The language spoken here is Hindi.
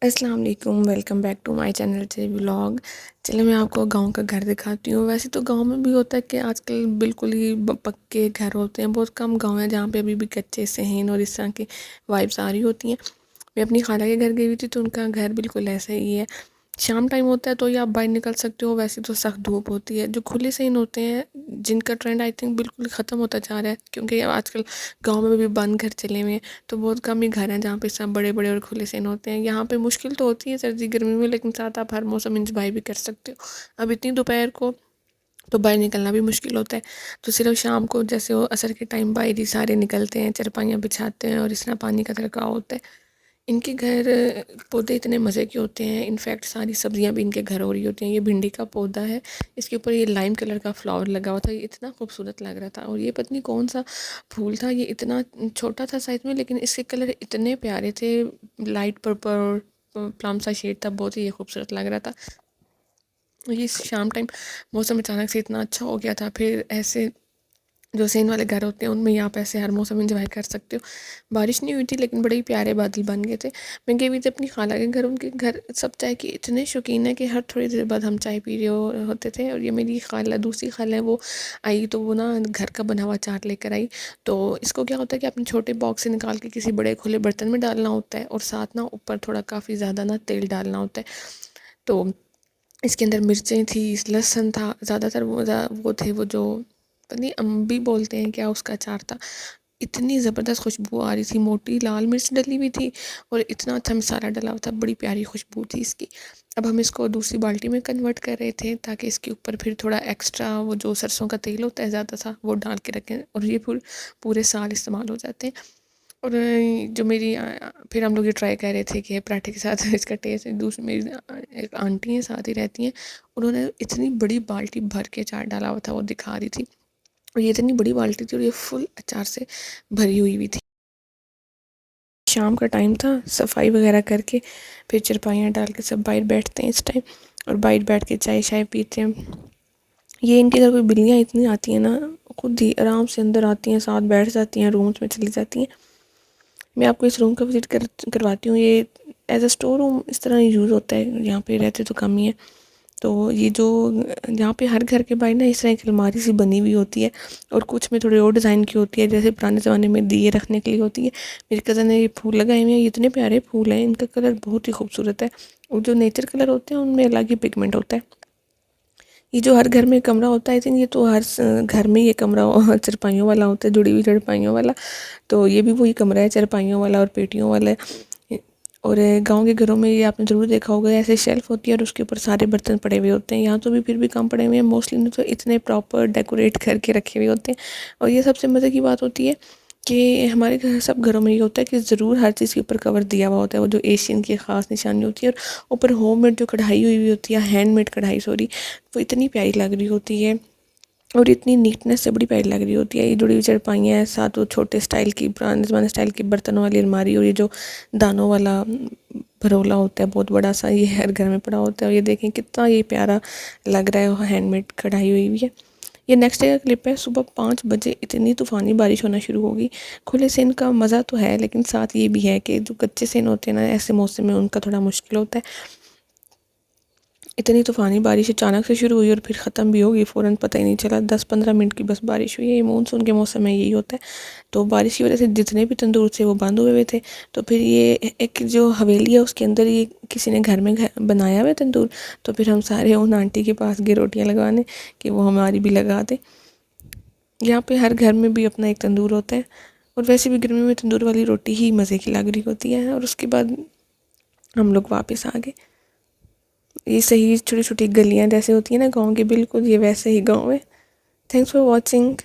अस्सलाम वालेकुम, welcome back to my channel से व्लॉग। चलिए मैं आपको गांव का घर दिखाती हूँ। वैसे तो गांव में भी होता है कि आजकल बिल्कुल ही पक्के घर होते हैं। बहुत कम गांव है जहाँ पे अभी भी कच्चे से हैं और इस तरह की वाइब्स आ रही होती हैं। मैं अपनी खाला के घर गई हुई थी तो उनका घर बिल्कुल ऐसा ही है। शाम टाइम होता है तो ये आप बाहर निकल सकते हो, वैसे तो सख्त धूप होती है। जो खुले सीन होते हैं जिनका ट्रेंड आई थिंक बिल्कुल ख़त्म होता जा रहा है, क्योंकि आजकल गांव में भी बंद घर चले हुए हैं। तो बहुत कम ही घर हैं जहाँ पे सब बड़े बड़े और खुले सीन होते हैं। यहाँ पे मुश्किल तो होती है सर्दी गर्मी में, लेकिन साथ आप हर मौसम इंजॉय भी कर सकते हो। अब इतनी दोपहर को तो बाहर निकलना भी मुश्किल होता है। तो सिर्फ शाम को जैसे वो असर के टाइम बाहर ही सारे निकलते हैं, चारपाइयाँ बिछाते हैं और इस तरह पानी का छिड़काव होता है। इनके घर पौधे इतने मज़े के होते हैं। इनफैक्ट सारी सब्जियां भी इनके घर हो रही होती हैं। ये भिंडी का पौधा है, इसके ऊपर ये लाइम कलर का फ्लावर लगा हुआ था। ये इतना खूबसूरत लग रहा था। और ये पता नहीं कौन सा फूल था, ये इतना छोटा था साइज़ में, लेकिन इसके कलर इतने प्यारे थे। लाइट पर्पल प्लम सा शेड था, बहुत ही ये खूबसूरत लग रहा था। ये शाम टाइम मौसम अचानक से इतना अच्छा हो गया था। फिर ऐसे जो सेन वाले घर होते हैं उनमें यहाँ पे ऐसे हर मौसम एंजॉय कर सकते हो। बारिश नहीं हुई थी लेकिन बड़े ही प्यारे बादल बन गए थे। मैं गई हुई थी अपनी खाला के घर। उनके घर सब चाय के इतने शौकीन है कि हर थोड़ी देर बाद हम चाय पी रहे होते थे। और ये मेरी खाला, दूसरी खाला है, वो आई तो वो ना घर का बना हुआ चाट लेकर आई। तो इसको क्या होता है कि अपने छोटे बॉक्स से निकाल के किसी बड़े खुले बर्तन में डालना होता है और साथ ना ऊपर थोड़ा काफ़ी ज़्यादा ना तेल डालना होता है। तो इसके अंदर मिर्चें थी, लहसुन था, ज़्यादातर वो थे वो जो पता नहीं अम्बी बोलते हैं क्या, उसका अचार था। इतनी ज़बरदस्त खुशबू आ रही थी। मोटी लाल मिर्च डली हुई थी और इतना अच्छा मसाला डला हुआ था, बड़ी प्यारी खुशबू थी इसकी। अब हम इसको दूसरी बाल्टी में कन्वर्ट कर रहे थे ताकि इसके ऊपर फिर थोड़ा एक्स्ट्रा वो जो सरसों का तेल होता है ज़्यादा सा वो डाल के रखें, और ये पूरे साल इस्तेमाल हो जाते हैं। और जो मेरी फिर हम लोग ये ट्राई कर रहे थे कि पराठे के साथ इसका टेस्ट। दूसरी मेरी एक आंटी हैं साथ ही रहती हैं, उन्होंने इतनी बड़ी बाल्टी भर के अचार डाला हुआ था, वो दिखा रही थी। और ये इतनी बड़ी बाल्टी थी और ये फुल अचार से भरी हुई भी थी। शाम का टाइम था, सफाई वगैरह करके फिर चारपाइयाँ डाल के सब बाहर बैठते हैं इस टाइम, और बाहर बैठ के चाय शाय पीते हैं। ये इनके घर कोई बिल्लियाँ इतनी आती हैं ना, खुद ही आराम से अंदर आती हैं, साथ बैठ जाती हैं, रूम्स में चली जाती हैं। मैं आपको इस रूम का विज़िट करवाती हूँ। ये एज अ स्टोर रूम इस तरह यूज़ होता है, यहाँ पे रहते तो कम ही है। तो ये जो यहाँ पे हर घर के बाहर ना इस तरह की अलमारी सी बनी हुई होती है, और कुछ में थोड़े और डिज़ाइन की होती है, जैसे पुराने ज़माने में दिए रखने के लिए होती है। मेरी कज़न ने ये फूल लगाए हुए हैं, ये इतने प्यारे फूल हैं, इनका कलर बहुत ही खूबसूरत है। और जो नेचर कलर होते हैं उनमें अलग ही पिगमेंट होता है। ये जो हर घर में कमरा होता है, आई थिंक ये तो हर घर में ये कमरा चारपाइयों वाला होता है, जुड़ी हुई चारपाइयों वाला। तो ये भी वही कमरा है, चारपाइयों वाला और पेटियों वाला है। और गांव के घरों में ये आपने ज़रूर देखा होगा, ऐसे शेल्फ होती है और उसके ऊपर सारे बर्तन पड़े हुए होते हैं। यहाँ तो भी फिर भी कम पड़े हुए हैं, मोस्टली ने तो इतने प्रॉपर डेकोरेट करके रखे हुए होते हैं। और ये सबसे मज़े की बात होती है कि हमारे घर सब घरों में ये होता है कि ज़रूर हर चीज़ के ऊपर कवर दिया हुआ होता है, वो जो एशियन की ख़ास निशानी होती है। और ऊपर होममेड जो कढ़ाई हुई हुई होती है, हैंडमेड कढ़ाई सॉरी, वो इतनी प्यारी लग रही होती है और इतनी नीटनेस से बड़ी प्यारी लग रही होती है। ये जुड़ी हुई चारपाइयाँ हैं, साथ वो छोटे स्टाइल की, पुराने ज़माने स्टाइल की बर्तनों वाली अलमारी, और ये जो दानों वाला भरोला होता है बहुत बड़ा सा, ये हर घर में पड़ा होता है। और ये देखें कितना ये प्यारा लग रहा है, हैंडमेड कढ़ाई हुई हुई है। ये नेक्स्ट डे का क्लिप है। सुबह 5 बजे इतनी तूफ़ानी बारिश होना शुरू होगी। खुले सेन का मज़ा तो है, लेकिन साथ ये भी है कि जो कच्चे सेन होते हैं ना, ऐसे मौसम में उनका थोड़ा मुश्किल होता है। इतनी तूफ़ानी बारिश अचानक से शुरू हुई और फिर ख़त्म भी होगी फ़ौरन, पता ही नहीं चला। 10-15 मिनट की बस बारिश हुई है। ये मानसून के मौसम में यही होता है। तो बारिश की वजह से जितने भी तंदूर थे वो बंद हुए हुए थे। तो फिर ये एक जो हवेली है उसके अंदर ये किसी ने घर में बनाया हुआ है तंदूर। तो फिर हम सारे उन आंटी के पास गए रोटियाँ लगाने कि वो हमारी भी लगा दे। यहाँ पे हर घर में भी अपना एक तंदूर होता है, और वैसे भी गर्मी में तंदूर वाली रोटी ही मज़े की लग रही होती है। और उसके बाद हम लोग वापस आ गए। ये सही छोटी छोटी गलियाँ जैसे होती हैं ना गाँव की, बिल्कुल ये वैसे ही गाँव है। Thanks for watching.